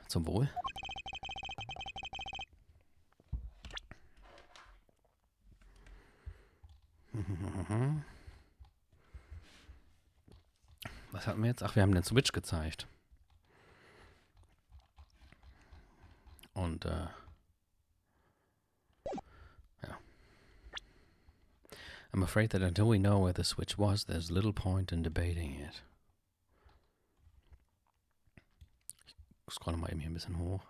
Zum Wohl. Was hatten wir jetzt? Ach, wir haben den Switch gezeigt. Und, ja. I'm afraid that until we know where the switch was, there's little point in debating it. Ich scrolle mal eben hier ein bisschen hoch.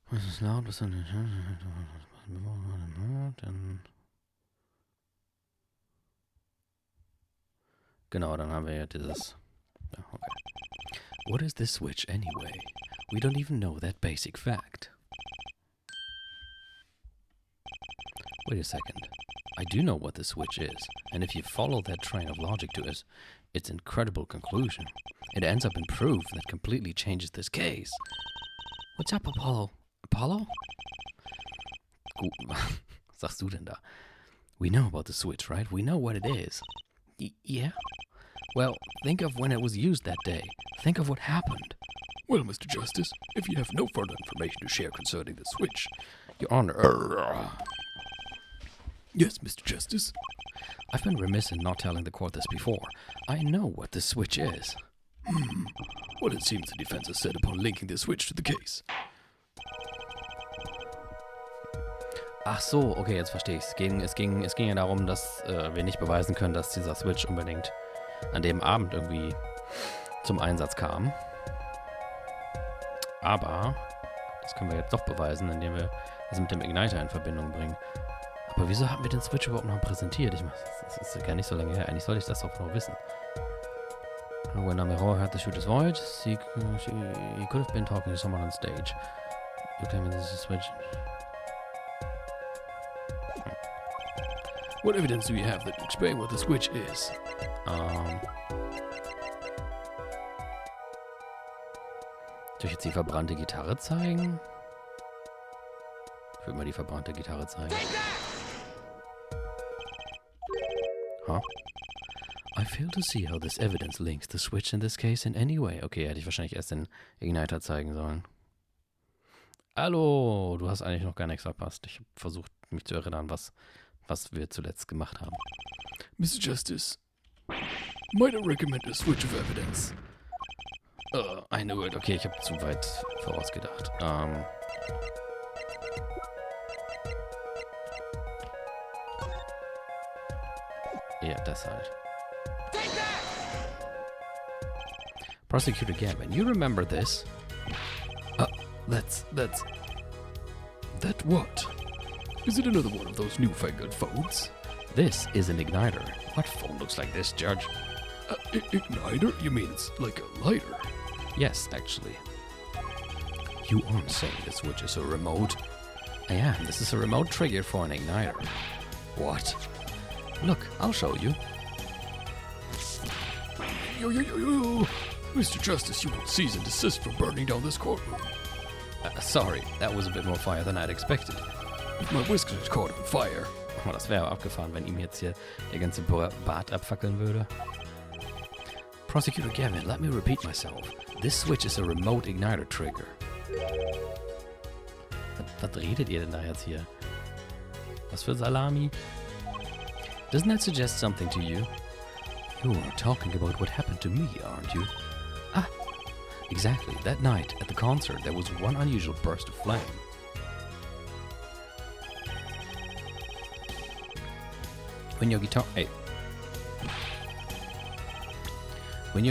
Was ist laut? Was ist denn? Genau, dann haben wir ja dieses. Ja, okay. What is this switch anyway? We don't even know that basic fact. Wait a second. I do know what the switch is, and if you follow that train of logic to its incredible conclusion, it ends up in proof that completely changes this case. What's up, Apollo? Apollo? Gut, was sagst du denn da? We know about the switch, right? We know what it is. Yeah? Well, think of when it was used that day. Think of what happened. Well, Mr. Justice, if you have no further information to share concerning the switch... Your Honor... Yes, Mr. Justice? I've been remiss in not telling the court this before. I know what the switch is. Well, it seems the defense is set upon linking the switch to the case. Ach so, okay, jetzt verstehe ich. Es ging ja darum, dass wir nicht beweisen können, dass dieser Switch unbedingt an dem Abend irgendwie zum Einsatz kam. Aber das können wir jetzt doch beweisen, indem wir das mit dem Igniter in Verbindung bringen. Aber wieso haben wir den Switch überhaupt noch präsentiert? Das ist ja gar nicht so lange her. Eigentlich sollte ich das doch noch wissen. When Namero heard the shooter's voice, he could have been talking to someone on stage. You claim this is a switch. What evidence do you have that explain what the switch is? Soll ich jetzt die verbrannte Gitarre zeigen? Ich will mal die verbrannte Gitarre zeigen. Huh? I fail to see how this evidence links the switch in this case in any way. Okay, hätte ich wahrscheinlich erst den Igniter zeigen sollen. Hallo, du hast eigentlich noch gar nichts verpasst. Ich habe versucht, mich zu erinnern, was wir zuletzt gemacht haben. Mr. Justice, might I recommend a switch of evidence? I knew it. Okay, ich habe zu weit vorausgedacht. Ja, das halt. Prosecutor Gavin, you remember this? That what? Is it another one of those newfangled phones? This is an igniter. What phone looks like this, Judge? Igniter? You mean it's like a lighter? Yes, actually. You aren't saying the switch is a remote? I am. This is a remote trigger for an igniter. What? Look, I'll show you. Yo. Mr. Justice, you will cease and desist from burning down this courtroom. Sorry, that was a bit more fire than I'd expected. If my whiskers caught on fire. Oh, das wäre abgefahren, wenn ihm jetzt hier der ganze Bart abfackeln würde. Prosecutor Gavin, let me repeat myself. This switch is a remote igniter trigger. Was redet ihr denn da jetzt hier? Was für Salami? Doesn't that suggest something to you? You are talking about what happened to me, aren't you? Ah, exactly. That night at the concert, there was one unusual burst of flame. When your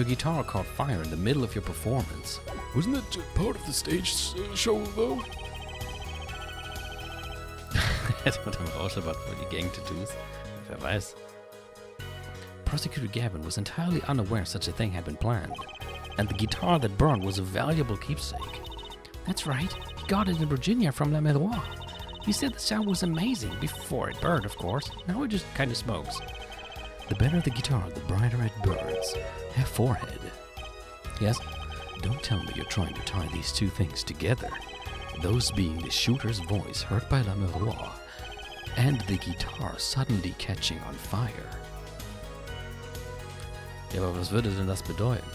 guitar caught fire in the middle of your performance. Wasn't that part of the stage show, though? Hätte man damit Rauschebad voll die Gang-Tattoos. Wer weiß. Prosecutor Gavin was entirely unaware such a thing had been planned, and the guitar that burned was a valuable keepsake. That's right, he got it in Virginia from Le Miroir. He said the sound was amazing, before it burned, of course. Now it just kind of smokes. The better the guitar, the brighter it burns. Her forehead. Yes? Don't tell me you're trying to tie these two things together. Those being the shooter's voice heard by Le Miroir, and the guitar suddenly catching on fire. Ja, aber was würde denn das bedeuten?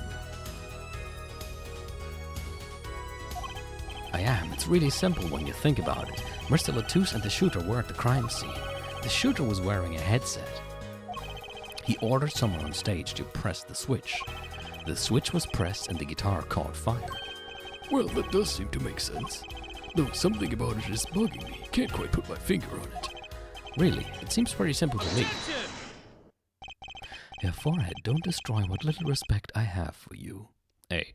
I am. It's really simple when you think about it. Mr. Latouche and the shooter were at the crime scene. The shooter was wearing a headset. He ordered someone on stage to press the switch. The switch was pressed and the guitar caught fire. Well, that does seem to make sense. Though something about it is bugging me. Can't quite put my finger on it. Really, it seems pretty simple to me. Your forehead, don't destroy what little respect I have for you. Hey.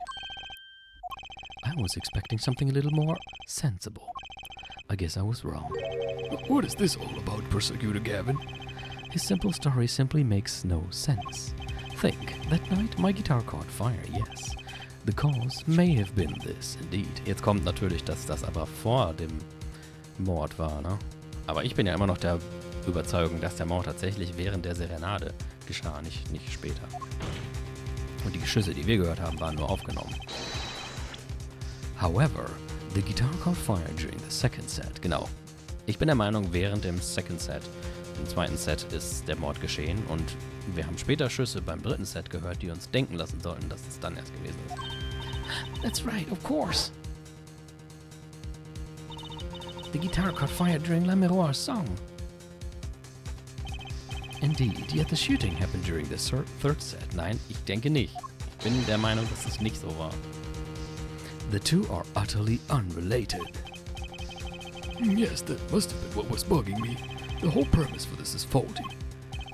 I was expecting something a little more sensible. I guess I was wrong. What is this all about, Prosecutor Gavin? His simple story simply makes no sense. Think, that night my guitar caught fire, yes. The cause may have been this, indeed. Jetzt kommt natürlich, dass das aber vor dem Mord war, ne? Aber ich bin ja immer noch der Überzeugung, dass der Mord tatsächlich während der Serenade geschah, nicht später. Und die Schüsse, die wir gehört haben, waren nur aufgenommen. However, the guitar caught fire during the second set. Genau. Ich bin der Meinung, während dem second set, im zweiten Set, ist der Mord geschehen und wir haben später Schüsse beim dritten Set gehört, die uns denken lassen sollten, dass es dann erst gewesen ist. That's right, of course. The guitar caught fire during La Miroir's song. Indeed, yet the shooting happened during the third set. Nein, ich denke nicht. Ich bin der Meinung, dass es nicht so war. The two are utterly unrelated. Yes, that must have been what was bugging me. The whole premise for this is faulty.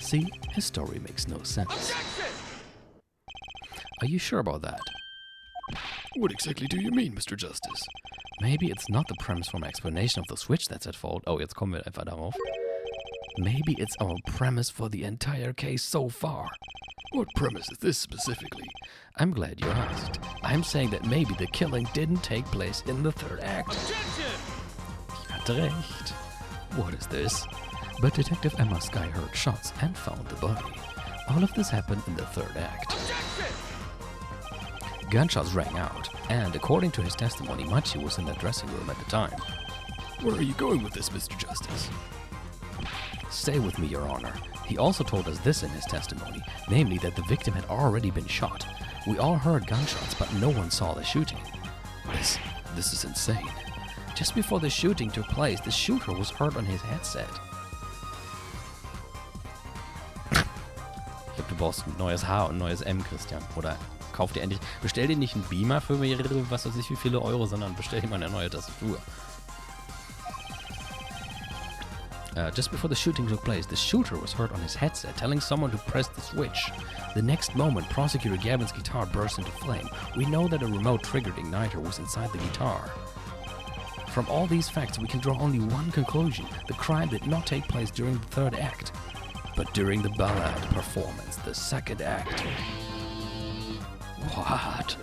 See, his story makes no sense. Are you sure about that? What exactly do you mean, Mr. Justice? Maybe it's not the premise from explanation of the switch that's at fault. Oh, jetzt kommen wir einfach darauf. Maybe it's our premise for the entire case so far. What premise is this specifically? I'm glad you asked. I'm saying that maybe the killing didn't take place in the third act. Ich hatte recht. What is this? But Detective Emma Sky heard shots and found the body. All of this happened in the third act. Gunshots rang out, and according to his testimony, Machi was in the dressing room at the time. Where are you going with this, Mr. Justice? Stay with me, Your Honor. He also told us this in his testimony, namely that the victim had already been shot. We all heard gunshots, but no one saw the shooting. This is insane. Just before the shooting took place, the shooter was hurt on his headset. Ich glaube, du brauchst ein neues H und ein neues M, Christian. Oder kauf dir endlich, bestell dir nicht einen Beamer für mehrere, was weiß ich, wie viele Euro, sondern bestell dir mal eine neue Tastatur. Just before the shooting took place, the shooter was hurt on his headset, telling someone to press the switch. The next moment, Prosecutor Gavin's guitar burst into flame. We know that a remote-triggered igniter was inside the guitar. From all these facts, we can draw only one conclusion. The crime did not take place during the third act, but during the ballad performance, the second act. What?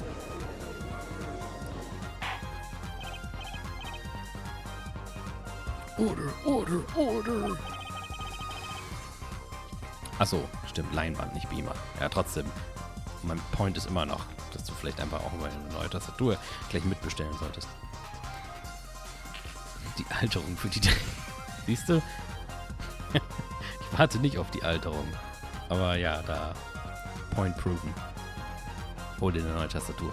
Order, order, order! Achso, stimmt, Leinwand, nicht Beamer. Ja, trotzdem. Mein Point ist immer noch, dass du vielleicht einfach auch mal eine neue Tastatur gleich mitbestellen solltest. Die Alterung für die... Siehst du? Ich warte nicht auf die Alterung. Aber ja, da... Point proven. Hol dir eine neue Tastatur.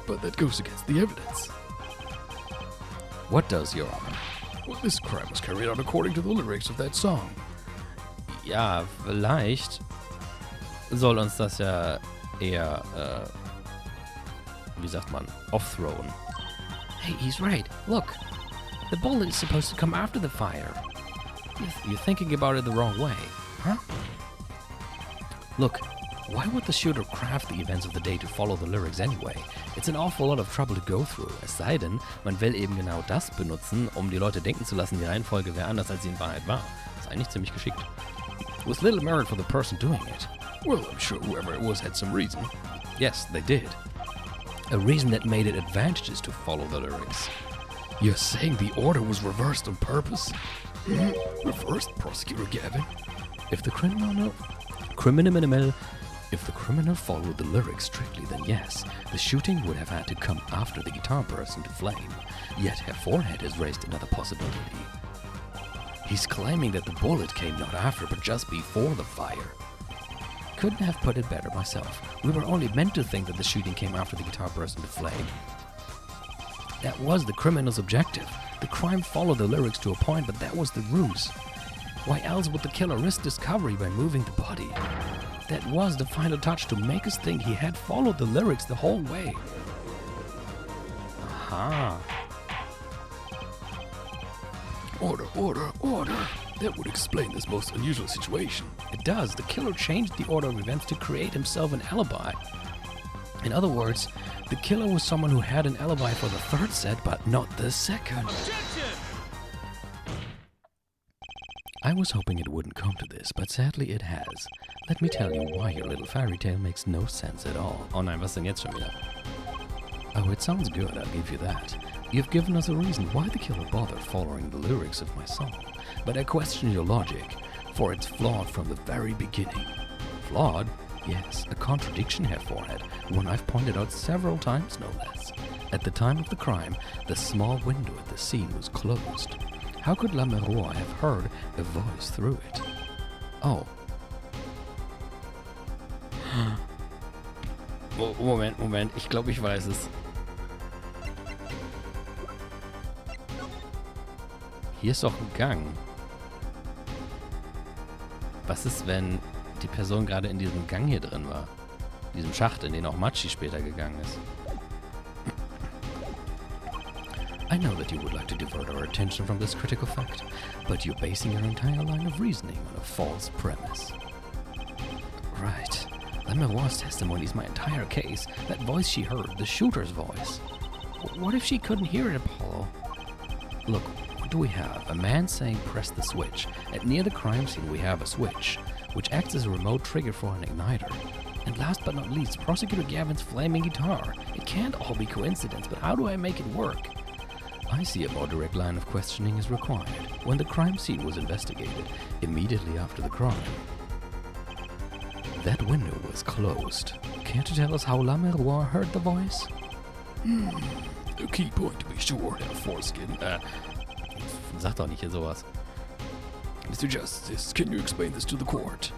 But that goes against the evidence. What does, Your Honor? Well, this crime was carried out according to the lyrics of that song. Ja, vielleicht soll uns das ja eher, wie sagt man, off-thrown. Hey, he's right. Look, the bullet is supposed to come after the fire. You're thinking about it the wrong way, huh? Look, why would the shooter craft the events of the day to follow the lyrics anyway? It's an awful lot of trouble to go through. Es sei denn, man will eben genau das benutzen, um die Leute denken zu lassen, die Reihenfolge wäre anders, als sie in Wahrheit war. Das ist eigentlich ziemlich geschickt. With little merit for the person doing it. Well, I'm sure whoever it was had some reason. Yes, they did. A reason that made it advantageous to follow the lyrics. You're saying the order was reversed on purpose? Reversed, Prosecutor Gavin? If the criminal followed the lyrics strictly, then yes, the shooting would have had to come after the guitar burst into flame. Yet her forehead has raised another possibility. He's claiming that the bullet came not after, but just before the fire. couldn't have put it better myself. We were only meant to think that the shooting came after the guitar burst into flame. That was the criminal's objective. The crime followed the lyrics to a point, but that was the ruse. Why else would the killer risk discovery by moving the body? That was the final touch to make us think he had followed the lyrics the whole way. Aha. Order, order, order. That would explain this most unusual situation. It does. The killer changed the order of events to create himself an alibi. In other words, the killer was someone who had an alibi for the third set, but not the second. Objection! I was hoping it wouldn't come to this, but sadly it has. Let me tell you why your little fairy tale makes no sense at all. Oh nein, was denn jetzt schon wieder? Oh, it sounds good, I'll give you that. You've given us a reason why the killer bothered following the lyrics of my song. But I question your logic, for it's flawed from the very beginning. Flawed? Yes, a contradiction here, Forehead, one I've pointed out several times, no less. At the time of the crime, the small window at the scene was closed. How could Lamerois have heard a voice through it? Oh. Moment, ich glaube, ich weiß es. Hier ist doch ein Gang. Was ist, wenn die Person gerade in diesem Gang hier drin war? In diesem Schacht, in den auch Machi später gegangen ist. I know that you would like to divert our attention from this critical fact, but you're basing your entire line of reasoning on a false premise. Right. Lamerois' testimony is my entire case. That voice she heard, the shooter's voice. What if she couldn't hear it, Apollo? Look, what do we have? A man saying press the switch. And near the crime scene we have a switch, which acts as a remote trigger for an igniter. And last but not least, Prosecutor Gavin's flaming guitar. It can't all be coincidence, but how do I make it work? I see a more direct line of questioning is required. When the crime scene was investigated, immediately after the crime, that window was closed. Care to tell us how Lamerois heard the voice? A key point to be sure, Herr Foreskin. Sag doch nicht hier sowas. Mr. Justice, can you explain this to the court?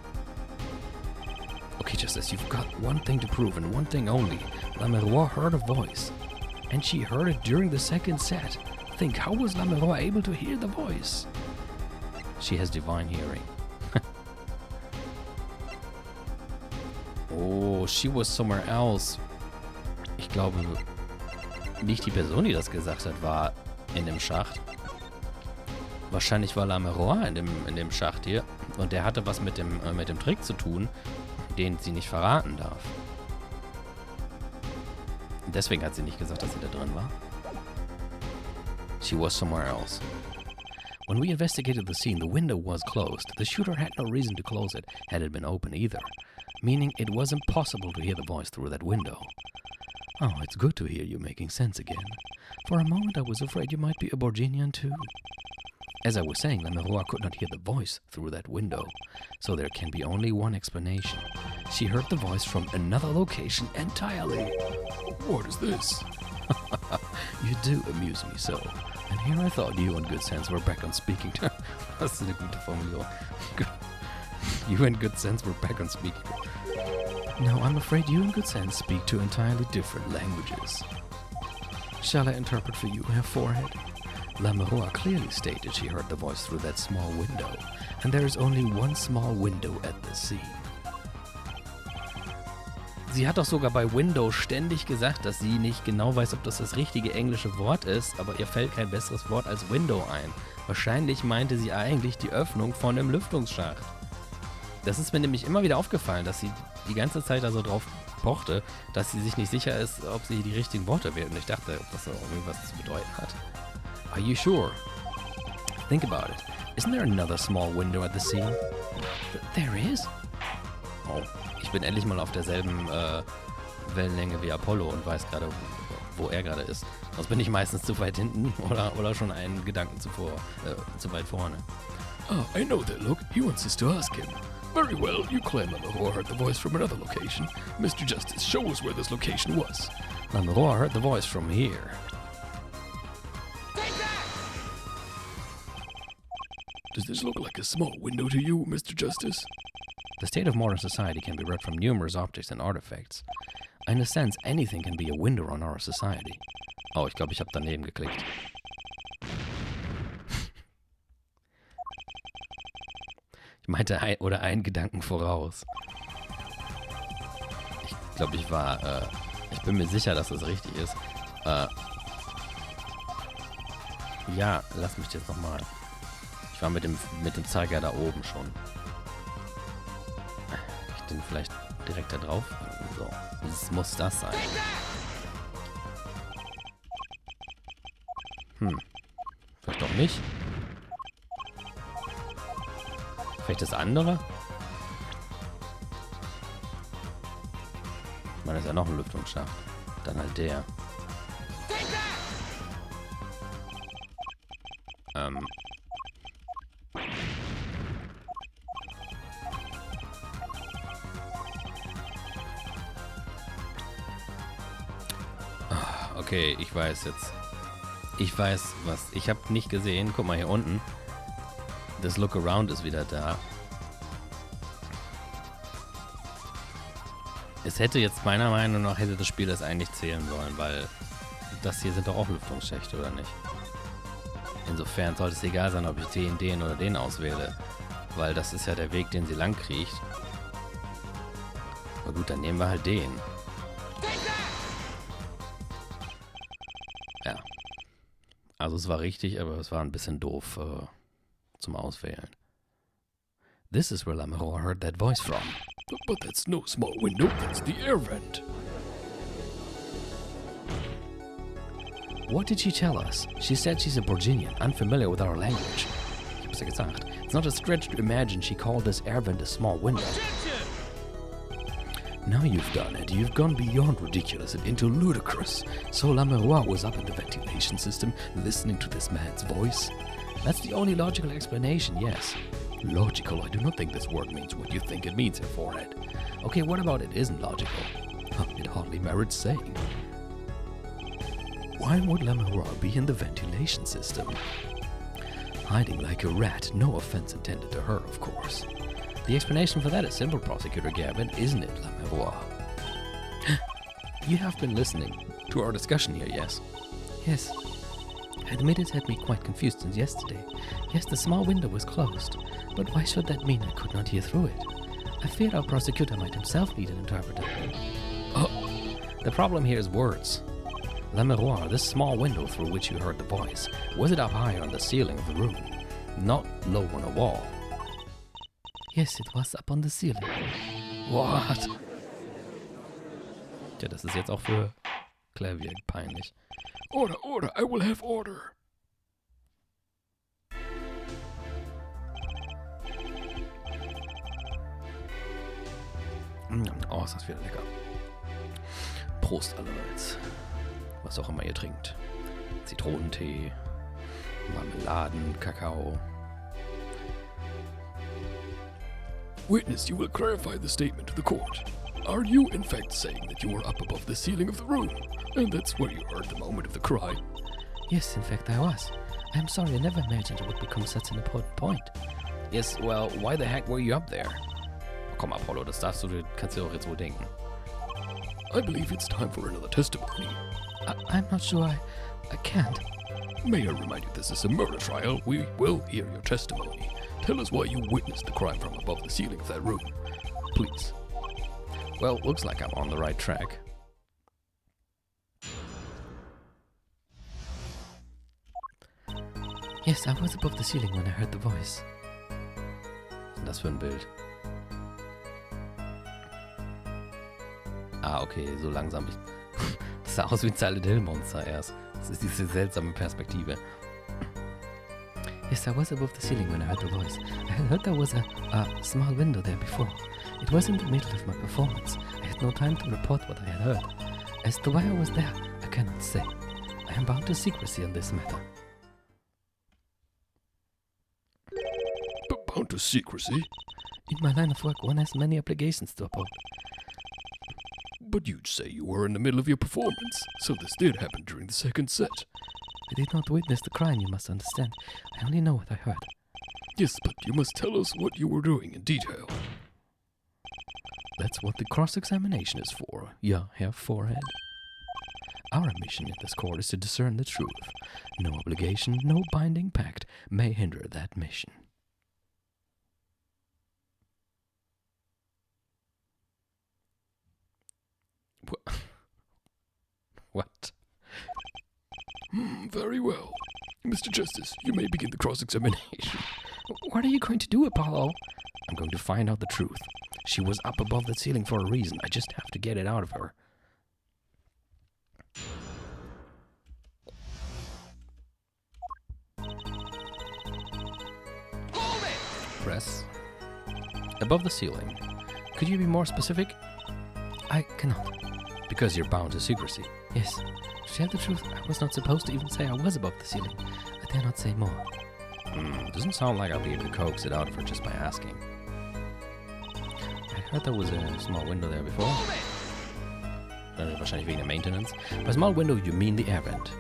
Okay, Justice, you've got one thing to prove and one thing only. Lamerois heard a voice. And she heard it during the second set. Think, how was Lamerois able to hear the voice? She has divine hearing. Oh, she was somewhere else. Ich glaube, nicht die Person, die das gesagt hat, war in dem Schacht. Wahrscheinlich war Lamerois in dem Schacht hier. Und der hatte was mit dem Trick zu tun, den sie nicht verraten darf. Deswegen hat sie nicht gesagt, dass sie da drin war. She was somewhere else. When we investigated the scene, the window was closed. The shooter had no reason to close it, had it been open either. Meaning it was impossible to hear the voice through that window. Oh, it's good to hear you making sense again. For a moment I was afraid you might be a Borginian too. As I was saying, Lamerois could not hear the voice through that window. So there can be only one explanation. She heard the voice from another location entirely. What is this? You do amuse me so. And here I thought you and Good Sense were back on speaking terms. Das ist eine gute Formulierung. You and Good Sense were back on speaking terms. No, I'm afraid you and Good Sense speak two entirely different languages. Shall I interpret for you, Herr Forehead? Lamerois clearly stated she heard the voice through that small window, and there is only one small window at the scene. Sie hat doch sogar bei Window ständig gesagt, dass sie nicht genau weiß, ob das richtige englische Wort ist, aber ihr fällt kein besseres Wort als Window ein. Wahrscheinlich meinte sie eigentlich die Öffnung von einem Lüftungsschacht. Das ist mir nämlich immer wieder aufgefallen, dass sie die ganze Zeit da so drauf pochte, dass sie sich nicht sicher ist, ob sie die richtigen Worte wählt. Und ich dachte, ob das irgendwie was zu bedeuten hat. Are you sure? Think about it. Isn't there another small window at the scene? There is? Oh, ich bin endlich mal auf derselben Wellenlänge wie Apollo und weiß gerade, wo er gerade ist. Sonst bin ich meistens zu weit hinten oder schon einen Gedanken zu weit vorne. Ah, I know that look. He wants us to ask him. Very well, you claim Lamerois heard the voice from another location. Mr. Justice, show us where this location was. Lamerois heard the voice from here. Does this look like a small window to you, Mr. Justice? The state of modern society can be read from numerous objects and artifacts. In a sense, anything can be a window on our society. Oh, ich glaube, ich habe daneben geklickt. Ich meinte einen Gedanken voraus. Ich glaube, ich bin mir sicher, dass das richtig ist. Ja, lass mich jetzt nochmal. Ich war mit dem Zeiger da oben schon. Ich den vielleicht direkt da drauf? So, das muss das sein. Vielleicht doch nicht. Vielleicht das andere? Ich meine, das ist ja noch ein Lüftungsschacht. Dann halt der. Okay, ich weiß jetzt. Ich weiß was. Ich habe nicht gesehen. Guck mal hier unten. Das Look Around ist wieder da. Es hätte jetzt meiner Meinung nach, hätte das Spiel das eigentlich zählen sollen, weil das hier sind doch auch Lüftungsschächte, oder nicht? Insofern sollte es egal sein, ob ich den oder den auswähle, weil das ist ja der Weg, den sie lang kriegt. Aber gut, dann nehmen wir halt den. Ja. Also es war richtig, aber es war ein bisschen doof zum Auswählen. This is where Lamero heard that voice from. But that's no small window, that's the air vent. What did she tell us? She said she's a Borginian, unfamiliar with our language. Ich hab's ja gesagt. It's not a stretch to imagine she called this air vent a small window. Now you've done it. You've gone beyond ridiculous and into ludicrous. So Lamero was up in the ventilation system, listening to this man's voice. That's the only logical explanation, yes. Logical? I do not think this word means what you think it means, Herr Forehead. Okay, what about it isn't logical? It hardly merits saying. Why would Lamero be in the ventilation system? Hiding like a rat, no offense intended to her, of course. The explanation for that is simple, Prosecutor Gavin, isn't it, Lamero? You have been listening to our discussion here, yes? Yes. I admit it had me quite confused since yesterday. Yes, the small window was closed, but why should that mean I could not hear through it? I feared our prosecutor might himself need an interpreter. The problem here is words. Lamero, this small window through which you heard the voice, was it up high on the ceiling of the room, not low on a wall? Yes, it was up on the ceiling. What? Tja, das ist jetzt auch für Klavier peinlich. Order, order, I will have order. Oh, ist das wieder lecker. Prost allerseits. Was auch immer ihr trinkt. Zitronentee, Marmeladen, Kakao. Witness, you will clarify the statement to the court. Are you in fact saying that you were up above the ceiling of the room, and that's where you heard the moment of the cry? Yes, in fact I was. I'm sorry, I never imagined it would become such an important point. Yes, well, why the heck were you up there? Oh, komm, Apollo, das kannst du dir auch jetzt wohl denken. I believe it's time for another testimony. I'm not sure I can't. May I remind you this is a murder trial. We will hear your testimony. Tell us why you witnessed the crime from above the ceiling of that room. Please. Well, looks like I'm on the right track. Yes, I was above the ceiling when I heard the voice. Was ist das für ein Bild? Ah, okay, so langsam. Das sah aus wie ein Silent Hill Monster erst. Das ist diese seltsame Perspektive. Yes, I was above the ceiling when I heard the voice. I had heard there was a small window there before. It was in the middle of my performance. I had no time to report what I had heard. As to why I was there, I cannot say. I am bound to secrecy on this matter. But bound to secrecy? In my line of work, one has many obligations to uphold. But you'd say you were in the middle of your performance, so this did happen during the second set. I did not witness the crime, you must understand. I only know what I heard. Yes, but you must tell us what you were doing in detail. That's what the cross-examination is for, yeah, Herr Forehead. Our mission in this court is to discern the truth. No obligation, no binding pact may hinder that mission. What? Very well. Mr. Justice, you may begin the cross-examination. What are you going to do, Apollo? I'm going to find out the truth. She was up above the ceiling for a reason. I just have to get it out of her. Hold it! Press. Above the ceiling. Could you be more specific? I cannot. Because you're bound to secrecy. Yes. To tell the truth, I was not supposed to even say I was above the ceiling. I dare not say more. Doesn't sound like I'll be able to coax it out of her just by asking. I heard there was a small window there before. Wahrscheinlich wegen der Maintenance. By small window, you mean the air vent.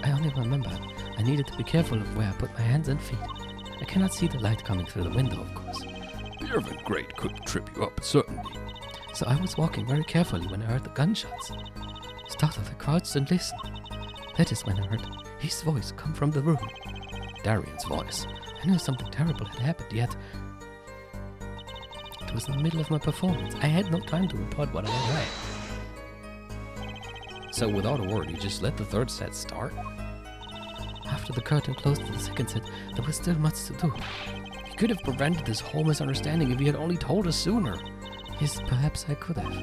I only remember I needed to be careful of where I put my hands and feet. I cannot see the light coming through the window, of course. The air vent grate could trip you up, certainly. So I was walking very carefully when I heard the gunshots. Startled, I crouched and listened. That is when I heard his voice come from the room. Darian's voice. I knew something terrible had happened, yet it was in the middle of my performance. I had no time to report what I had heard. So without a word, you just let the third set start? After the curtain closed for the second set, there was still much to do. You could have prevented this whole misunderstanding if you had only told us sooner. Yes, perhaps I could have.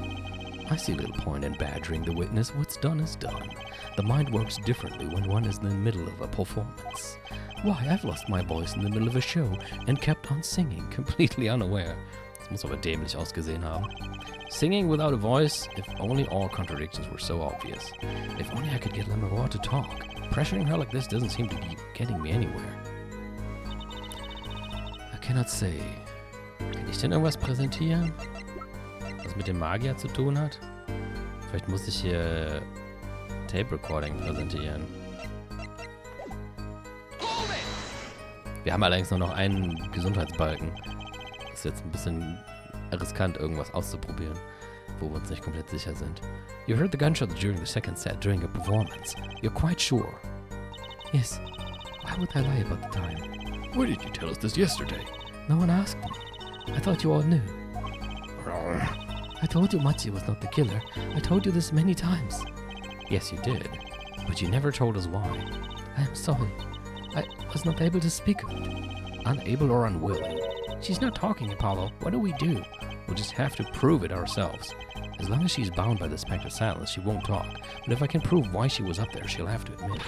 I see little point in badgering the witness. What's done is done. The mind works differently when one is in the middle of a performance. Why, I've lost my voice in the middle of a show and kept on singing, completely unaware. Das muss aber dämlich ausgesehen haben. Singing without a voice, if only all contradictions were so obvious. If only I could get Lemeroy to talk. Pressuring her like this doesn't seem to be getting me anywhere. I cannot say. Kann ich denn irgendwas präsentieren? Was mit dem Magier zu tun hat? Vielleicht muss ich hier Tape Recording präsentieren. Wir haben allerdings nur noch einen Gesundheitsbalken. Ist jetzt ein bisschen riskant, irgendwas auszuprobieren, wo wir uns nicht komplett sicher sind. You heard the gunshots during the second set, during a performance. You're quite sure? Yes. Why would I lie about the time? Why did you tell us this yesterday? No one asked me. I thought you all knew. I told you Machi was not the killer. I told you this many times. Yes, you did. But you never told us why. I am sorry. I was not able to speak of it. Unable or unwilling? She's not talking, Apollo. What do? We'll just have to prove it ourselves. As long as she's bound by the spectral silence, she won't talk. But if I can prove why she was up there, she'll have to admit it.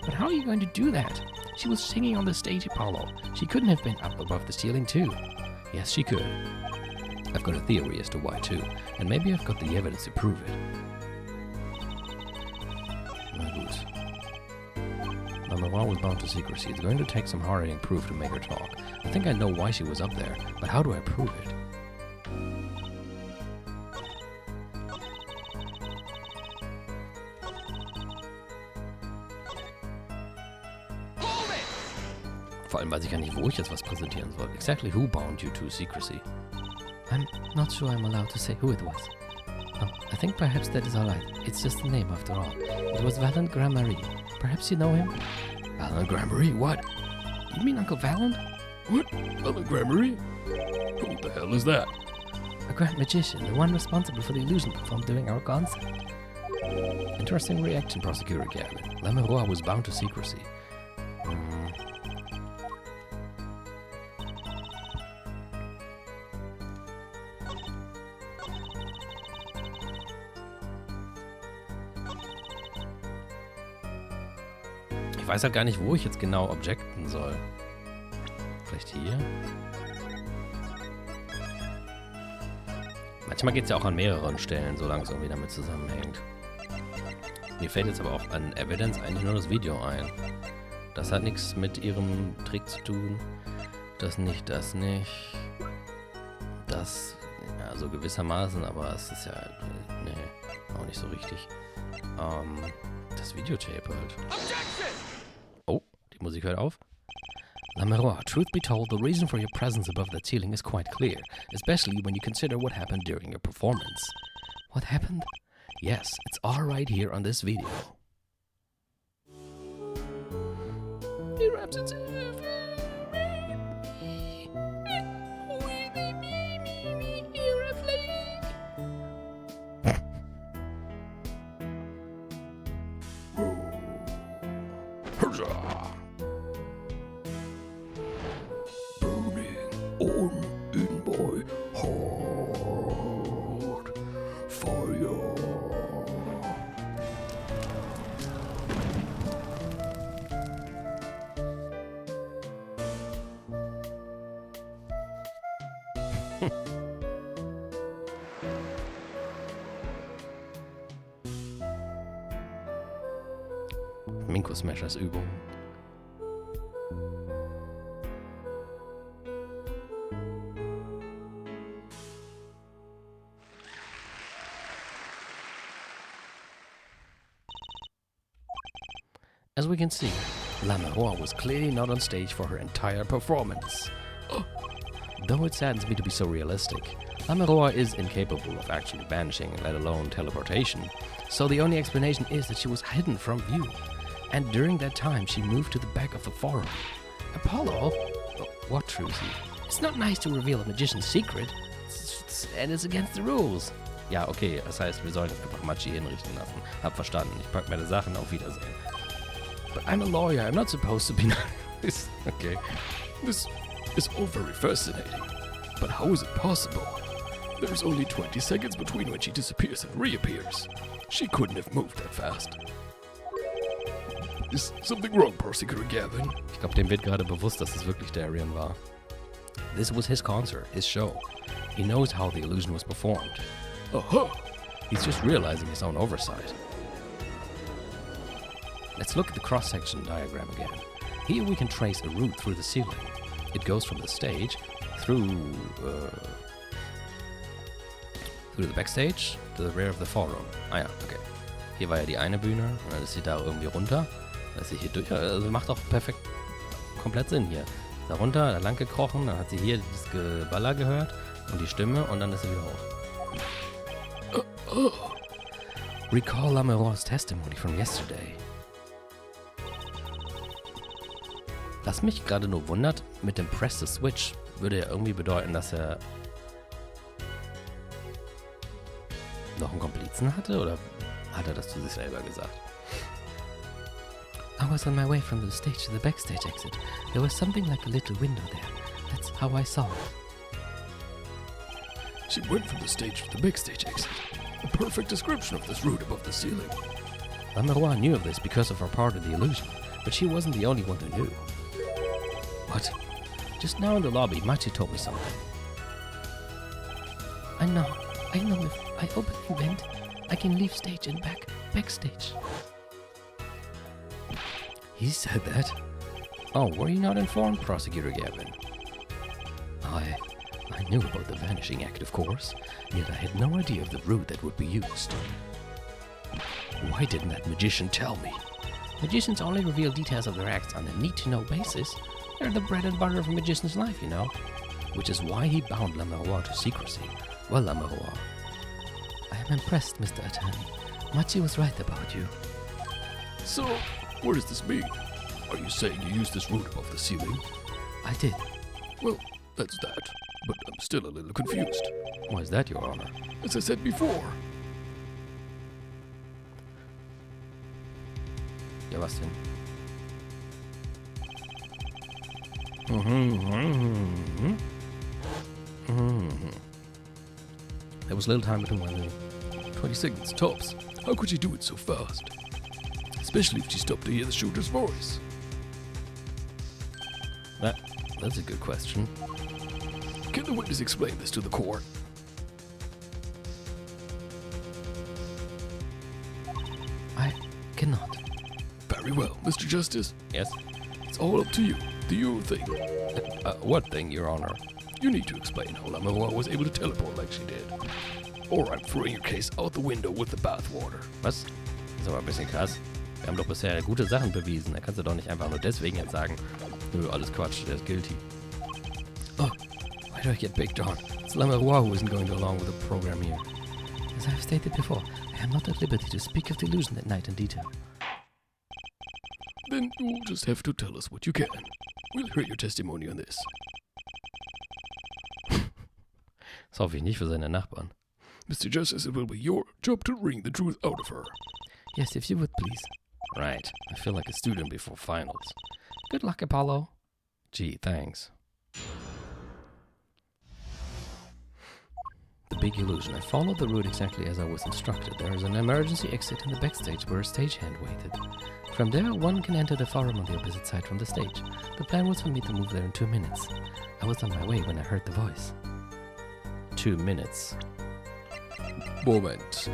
But how are you going to do that? She was singing on the stage, Apollo. She couldn't have been up above the ceiling, too. Yes, she could. I've got a theory as to why, too. And maybe I've got the evidence to prove it. Na gut. Lemeroy was bound to secrecy. It's going to take some hard-hitting proof to make her talk. I think I know why she was up there, but how do I prove it? Vor allem weiß ich gar nicht, wo ich jetzt was präsentieren soll. Exactly who bound you to secrecy? I'm not sure I'm allowed to say who it was. Oh, I think perhaps that is alright. It's just a name after all. It was Valent Grammarie. Perhaps you know him? Valent Grammarie? What? You mean Uncle Valent? What? Valent Grammarie? Who the hell is that? A grand magician, the one responsible for the illusion performed during our concert. Interesting reaction, Prosecutor Gavin. Lemeroy was bound to secrecy. Ich weiß halt gar nicht, wo ich jetzt genau objecten soll. Vielleicht hier? Manchmal geht es ja auch an mehreren Stellen, solange es irgendwie damit zusammenhängt. Mir fällt jetzt aber auch an Evidence eigentlich nur das Video ein. Das hat nichts mit ihrem Trick zu tun. Das nicht, das nicht. Das, ja, so gewissermaßen, aber es ist ja, nee, auch nicht so richtig. Das Videotape halt. Oh, die Musik hört auf. Lamerois, truth be told, the reason for your presence above that ceiling is quite clear, especially when you consider what happened during your performance. What happened? Yes, it's all right here on this video. Burning on in my heart. Fire. Minko Smashers Übung. As we can see, Lamerois was clearly not on stage for her entire performance. Though it saddens me to be so realistic, Lamerois is incapable of actually banishing, let alone teleportation, so the only explanation is that she was hidden from view, and during that time she moved to the back of the forum. Apollo? What, Trucy? It's not nice to reveal a magician's secret, and it's against the rules. Ja, okay, das heißt, wir sollen jetzt einfach Machi hinrichten lassen. Hab verstanden, ich pack meine Sachen, auf Wiedersehen. But I'm a lawyer, I'm not supposed to be nice. Okay. This is all very fascinating. But how is it possible? There's only 20 seconds between when she disappears and reappears. She couldn't have moved that fast. Is something wrong, Prosecutor Gavin? Ich glaube, dem wird gerade bewusst, dass es wirklich Darian war. This was his concert, his show. He knows how the illusion was performed. Aha! He's just realizing his own oversight. Let's look at the cross-section diagram again. Here we can trace a route through the ceiling. It goes from the stage through the backstage to the rear of the forum. Ah ja, okay. Hier war ja die eine Bühne und dann ist sie da irgendwie runter. Dann ist sie hier durch. Also macht auch perfekt komplett Sinn hier. Da runter, da lang gekrochen, dann hat sie hier das Geballer gehört und die Stimme und dann ist sie wieder hoch. Recall Lamerois' testimony from yesterday. Was mich gerade nur wundert, mit dem Press the Switch würde ja irgendwie bedeuten, dass er noch einen Komplizen hatte, oder hat er das zu sich selber gesagt? I was on my way from the stage to the backstage exit. There was something like a little window there. That's how I saw it. She went from the stage to the backstage exit. A perfect description of this route above the ceiling. Lamerois knew of this because of her part of the illusion, but she wasn't the only one who knew. What? Just now in the lobby, Machi told me something. I know if I open the vent, I can leave stage and backstage. He said that? Oh, were you not informed, Prosecutor Gavin? I knew about the Vanishing Act, of course, yet I had no idea of the route that would be used. Why didn't that magician tell me? Magicians only reveal details of their acts on a need-to-know basis. They're the bread and butter of a magician's life, you know. Which is why he bound Lamerois to secrecy. Well, Lamerois, I am impressed, Mr. Attorney. Machi was right about you. So, what does this mean? Are you saying you used this route above the ceiling? I did. Well, that's that. But I'm still a little confused. Why is that, Your Honor? As I said before, Ja, was denn? There was little time between when 20 seconds tops. How could she do it so fast? Especially if she stopped to hear the shooter's voice. That's a good question. Can the witness explain this to the court? I cannot. Very well, Mr. Justice. Yes? It's all up to you. Do your thing. What thing, Your Honor? You need to explain how Lamerois was able to teleport like she did. Or I'm throwing your case out the window with the bathwater. Was? Das ist aber ein bisschen krass. Wir haben doch bisher gute Sachen bewiesen. Da kannst du doch nicht einfach nur deswegen jetzt sagen, Nö, alles Quatsch, der ist guilty. Oh, why do I get picked on? It's Lamerois who isn't going along with the program here. As I've stated before, I am not at liberty to speak of the illusion at night in detail. Then you'll just have to tell us what you can. We'll hear your testimony on this. Das hoffe ich nicht für seine Nachbarn. Mr. Justice, it will be your job to wring the truth out of her. Yes, if you would, please. Right. I feel like a student before finals. Good luck, Apollo. Gee, thanks. The big illusion. I followed the route exactly as I was instructed. There is an emergency exit in the backstage where a stagehand waited. From there, one can enter the forum on the opposite side from the stage. The plan was for me to move there in 2 minutes. I was on my way when I heard the voice. 2 minutes. Moment.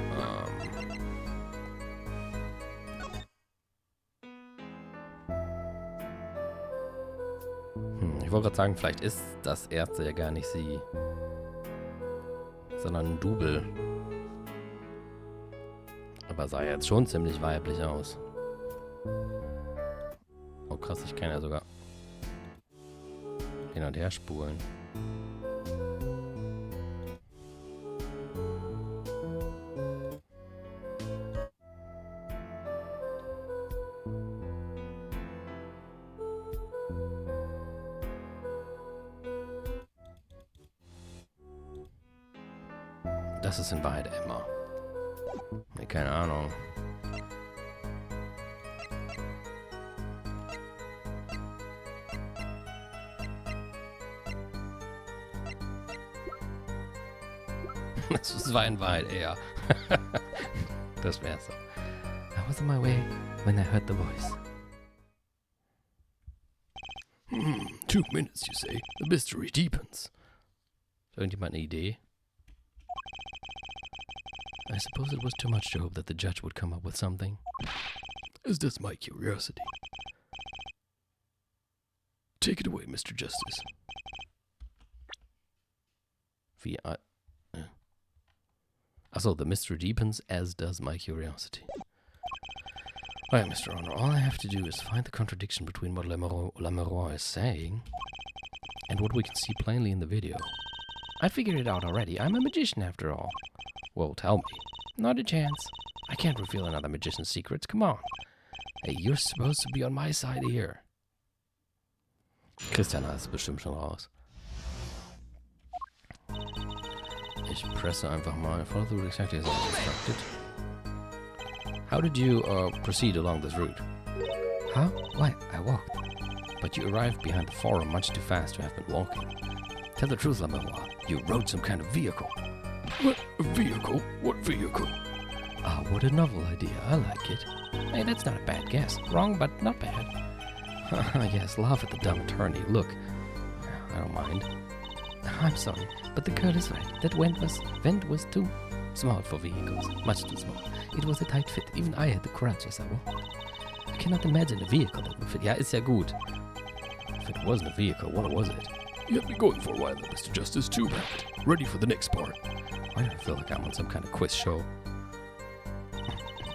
Ich wollte gerade sagen, vielleicht ist das erste ja gar nicht sie, sondern ein Double. Aber sah jetzt schon ziemlich weiblich aus. Oh krass, ich kann ja sogar hin und her spulen. Das ist in Wahrheit Emma. Nee, keine Ahnung. Das war in Wahrheit er. Das wär's so. I was on my way when I heard the voice. 2 minutes, you say? The mystery deepens. Irgendjemand eine Idee? I suppose it was too much to hope that the judge would come up with something. As does my curiosity. Take it away, Mr. Justice. Wie, Achso, the mystery deepens, as does my curiosity. Right, Mr. Honor, all I have to do is find the contradiction between what Lamerois is saying and what we can see plainly in the video. I figured it out already. I'm a magician after all. Well, tell me. Not a chance. I can't reveal another magician's secrets. Come on. Hey, you're supposed to be on my side here. Christian hat es bestimmt schon raus. Ich presse einfach mal. Follow the route exactly as I was instructed. How did you proceed along this route? Huh? Why? I walked. But you arrived behind the forum much too fast to have been walking. Tell the truth, Lamerois. You rode some kind of vehicle. What? A vehicle? What vehicle? Ah, what a novel idea. I like it. Hey, that's not a bad guess. Wrong, but not bad. Yes, laugh at the dumb attorney. Look, I don't mind. I'm sorry, but the girl is right. That vent was too small for vehicles. Much too small. It was a tight fit. Even I had the crutch as I walked. I cannot imagine a vehicle that would fit. Ja, ist ja gut. If it wasn't a vehicle, what was it? You have me going for a while, Mr. Justice. Too bad. Ready for the next part. Why do I feel like I'm on some kind of quiz show?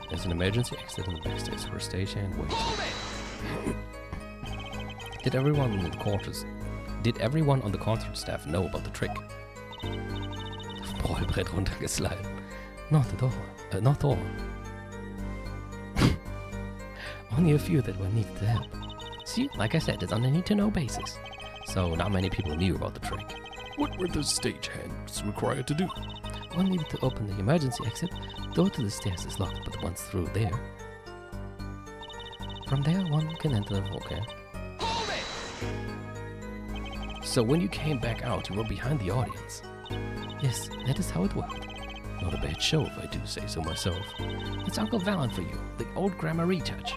There's an emergency exit in the backstage for a station. Wait. Did everyone on the concert staff know about the trick? Das Rollbrett runtergesliden. Not at all. Not all. Only a few that were needed to help. See, like I said, it's on a need-to-know basis. So not many people knew about the trick. What were the stagehands required to do? One needed to open the emergency exit. Door to the stairs is locked, but once through there. From there, one can enter the okay. So when you came back out, you were behind the audience. Yes, that is how it worked. Not a bad show, if I do say so myself. It's Uncle Valen for you, the old grammar retouch.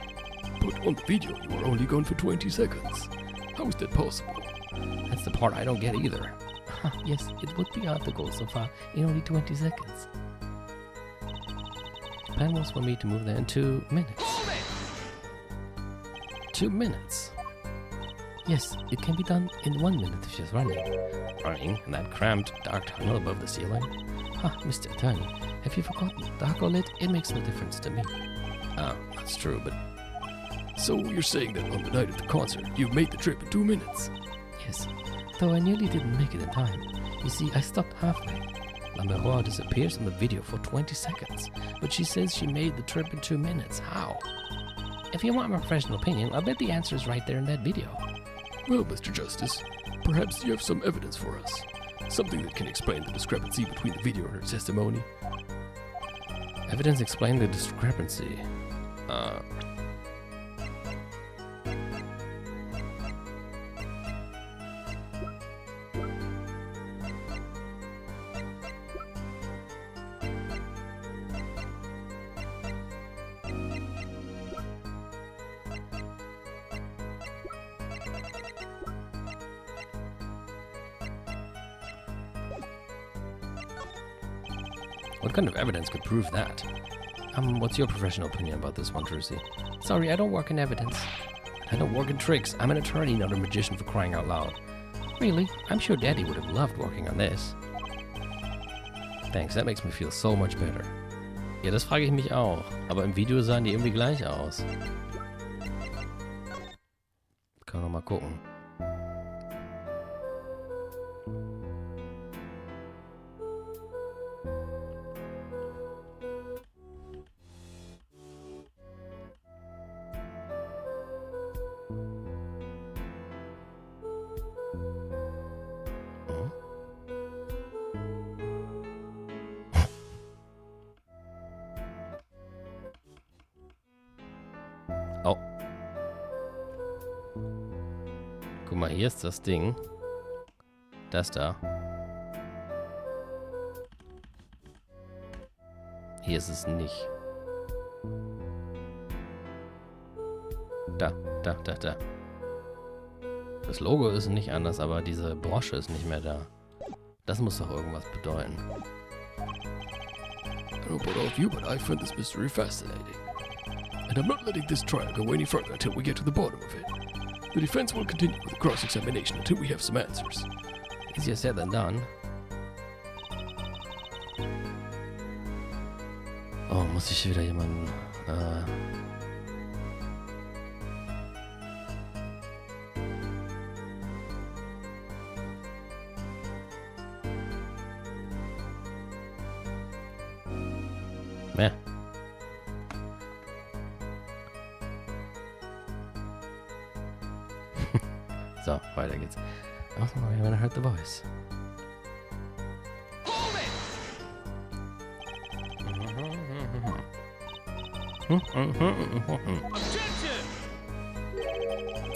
But on the video, you were only gone for 20 seconds. How is that possible? That's the part I don't get either. Yes, it would be odd to go so far in only 20 seconds. The plan was for me to move there in 2 minutes. 2 minutes? Yes, it can be done in 1 minute if she's running. Running in that cramped, dark tunnel above the ceiling? Mr. Attorney, have you forgotten? Dark or lit, it makes no difference to me. Oh, that's true, but So you're saying that on the night of the concert, you made the trip in 2 minutes? Yes, though I nearly didn't make it in time. You see, I stopped halfway. La Miroir disappears in the video for 20 seconds, but she says she made the trip in 2 minutes. How? If you want my professional opinion, I'll bet the answer is right there in that video. Well, Mr. Justice, perhaps you have some evidence for us. Something that can explain the discrepancy between the video and her testimony. Evidence explain the discrepancy. What kind of evidence could prove that? What's your professional opinion about this one, Trucy? Sorry, I don't work in evidence. I don't work in tricks. I'm an attorney, not a magician, for crying out loud. Really? I'm sure Daddy would have loved working on this. Thanks, that makes me feel so much better. Ja, das frage ich mich auch. Aber im Video sahen die irgendwie gleich aus. Können wir mal gucken. Oh. Guck mal, hier ist das Ding. Das da. Hier ist es nicht. Da. Das Logo ist nicht anders, aber diese Brosche ist nicht mehr da. Das muss doch irgendwas bedeuten. I don't know about all of you, but I find this mystery fascinating. And I'm not letting this trial go any further until we get to the bottom of it. The defense will continue with the cross-examination until we have some answers. Easier said than done. Oh, muss ich wieder jemanden... Mehr. So, weiter geht's. Oh, I haven't heard the voice.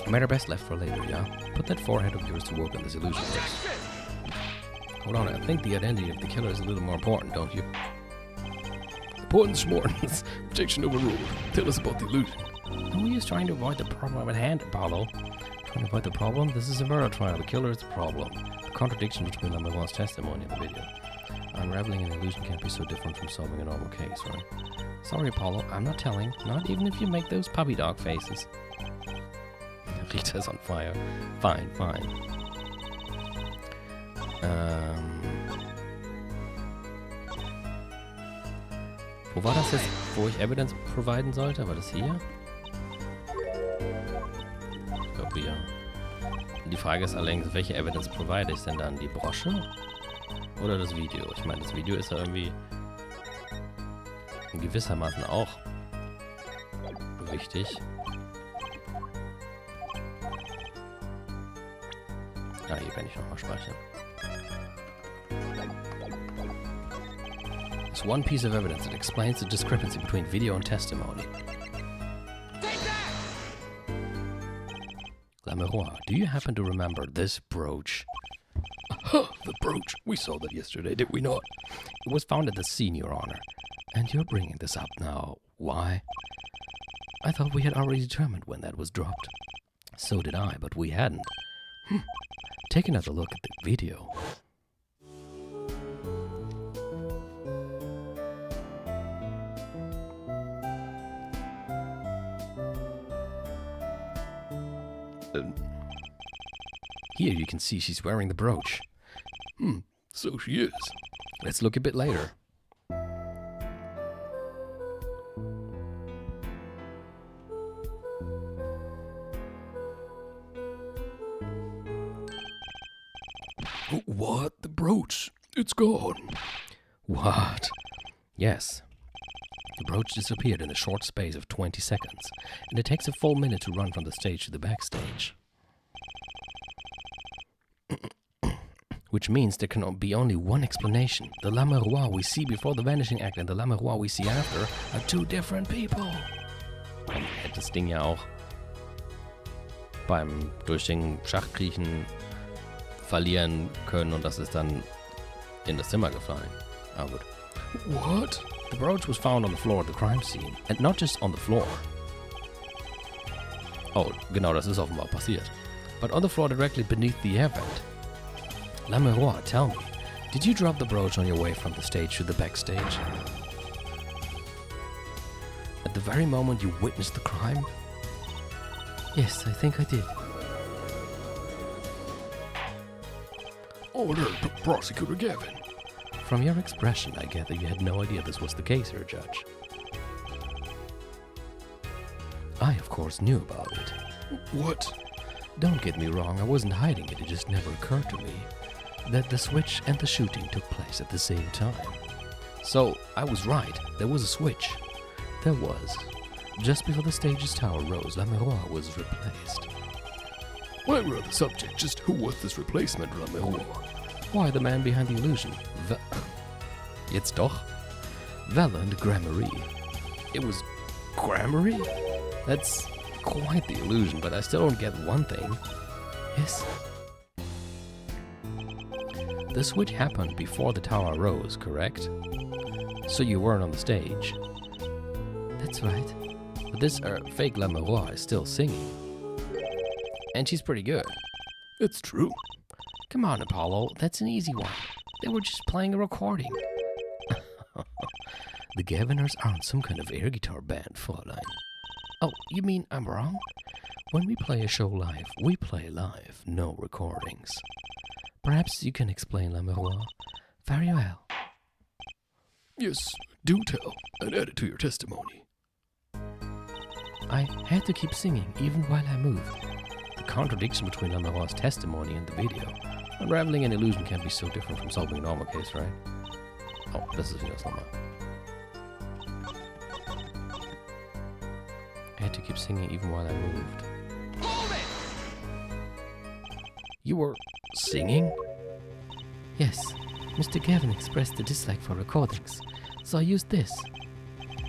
Matter best left for later, yeah? Put that forehead of yours to work on this illusion first. Hold on, I think the identity of the killer is a little more important, don't you? Importance more. Objection overruled. Tell us about the illusion. Who is trying to avoid the problem at hand, Apollo? Trying to avoid the problem? This is a murder trial. The killer is the problem. The contradiction between Lamont's testimony and the video. Unraveling an illusion can't be so different from solving a normal case, right? Sorry, Apollo. I'm not telling. Not even if you make those puppy dog faces. Rita's on fire. Fine. Wo war das jetzt, wo ich Evidence providen sollte? War das hier? Ich glaube hier. Die Frage ist allerdings, welche Evidence provide ich denn dann? Die Brosche? Oder das Video? Ich meine, das Video ist ja irgendwie gewissermaßen auch wichtig. Ah, hier kann ich nochmal speichern. There's one piece of evidence that explains the discrepancy between video and testimony. La Miroir, do you happen to remember this brooch? Huh, the brooch. We saw that yesterday, did we not? It was found at the scene, Your Honor. And you're bringing this up now. Why? I thought we had already determined when that was dropped. So did I, but we hadn't. Take another look at the video. Here you can see she's wearing the brooch. So she is. Let's look a bit later. What? The brooch? It's gone. What? Yes. The brooch disappeared in a short space of 20 seconds, and it takes a full minute to run from the stage to the backstage. Which means there can be only one explanation. The Lamerois we see before the Vanishing Act and the Lamerois we see after are two different people. Man hätte das Ding ja auch beim durch den Schachtkriechen verlieren können und das ist dann in das Zimmer gefallen. Ah, gut. What? The brooch was found on the floor at the crime scene. And not just on the floor. Oh, genau, das ist offenbar passiert. But on the floor directly beneath the air vent. Lamerois, tell me, did you drop the brooch on your way from the stage to the backstage? At the very moment you witnessed the crime? Yes, I think I did. Order, Prosecutor Gavin. From your expression, I gather you had no idea this was the case, Sir Judge. I, of course, knew about it. What? Don't get me wrong, I wasn't hiding it, it just never occurred to me that the switch and the shooting took place at the same time. So, I was right, there was a switch. There was. Just before the stage's tower rose, Lamerois was replaced. While we're on the subject, just who was this replacement, Lamerois? Why, the man behind the illusion. Jetzt doch. Valand Gramarye. It was Gramarye? That's quite the illusion, but I still don't get one thing. Yes? The switch happened before the tower rose, correct? So you weren't on the stage. That's right. But this fake Lamerois is still singing. And she's pretty good. It's true. Come on, Apollo, that's an easy one. They were just playing a recording. The Gaviners aren't some kind of air guitar band, Fräulein. Oh, you mean I'm wrong? When we play a show live, we play live, no recordings. Perhaps you can explain, Lamerois. Very well. Yes, do tell, and add it to your testimony. I had to keep singing, even while I moved. The contradiction between Lamerois' testimony and the video. Unraveling an illusion can be so different from solving a normal case, right? Oh, das ist wieder das nochmal. I had to keep singing even while I moved. You were singing? Yes. Mr. Gavin expressed a dislike for recordings, so I used this.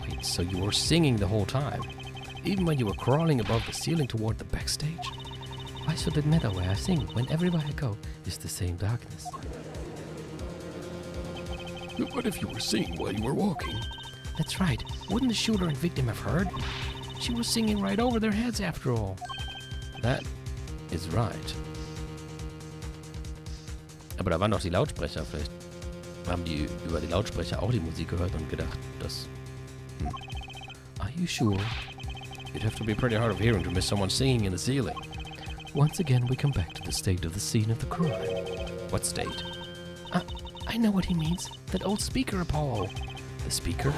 Wait, so you were singing the whole time? Even when you were crawling above the ceiling toward the backstage? Why should it matter where I sing when everywhere I go is the same darkness? What if you were singing while you were walking? That's right. Wouldn't the shooter and victim have heard? She was singing right over their heads after all. That is right. Aber da waren doch die Lautsprecher. Vielleicht haben die über die Lautsprecher auch die Musik gehört und gedacht, dass... Are you sure? You'd have to be pretty hard of hearing to miss someone singing in the ceiling. Once again, we come back to the state of the scene of the crime. What state? I know what he means. That old speaker, Apollo. The speaker?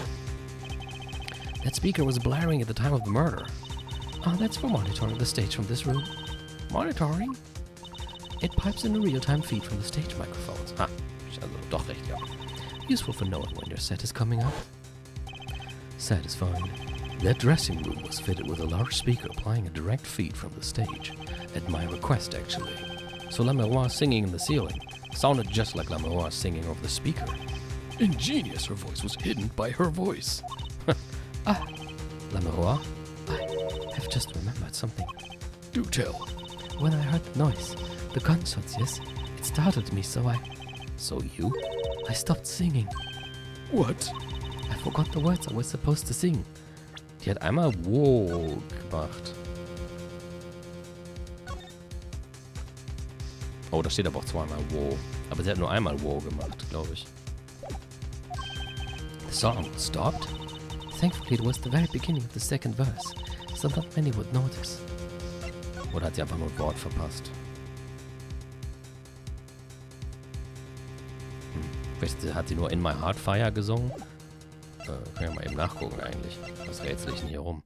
That speaker was blaring at the time of the murder. Oh, that's for monitoring the stage from this room. Monitoring? It pipes in a real-time feed from the stage microphones. Ah, also doch recht, ja. Useful for knowing when your set is coming up. Satisfying. That dressing room was fitted with a large speaker applying a direct feed from the stage. At my request, actually. So Lamerois singing in the ceiling sounded just like Lamerois singing over the speaker. Ingenious, her voice was hidden by her voice. Lamerois, I have just remembered something. Do tell. When I heard the noise, the gunshots, yes, it startled me, so I stopped singing. What? I forgot the words I was supposed to sing. Die hat einmal Wow gemacht. Oh, da steht aber auch zweimal Wow. Aber sie hat nur einmal Wow gemacht, glaube ich. The song stopped. Thankfully, it was the very beginning of the second verse, so not many would notice. Oder hat sie einfach nur ein Wort verpasst? Vielleicht hat sie nur In My Heart Fire gesungen? Können wir mal eben nachgucken eigentlich. Was rätsel ich denn hier rum?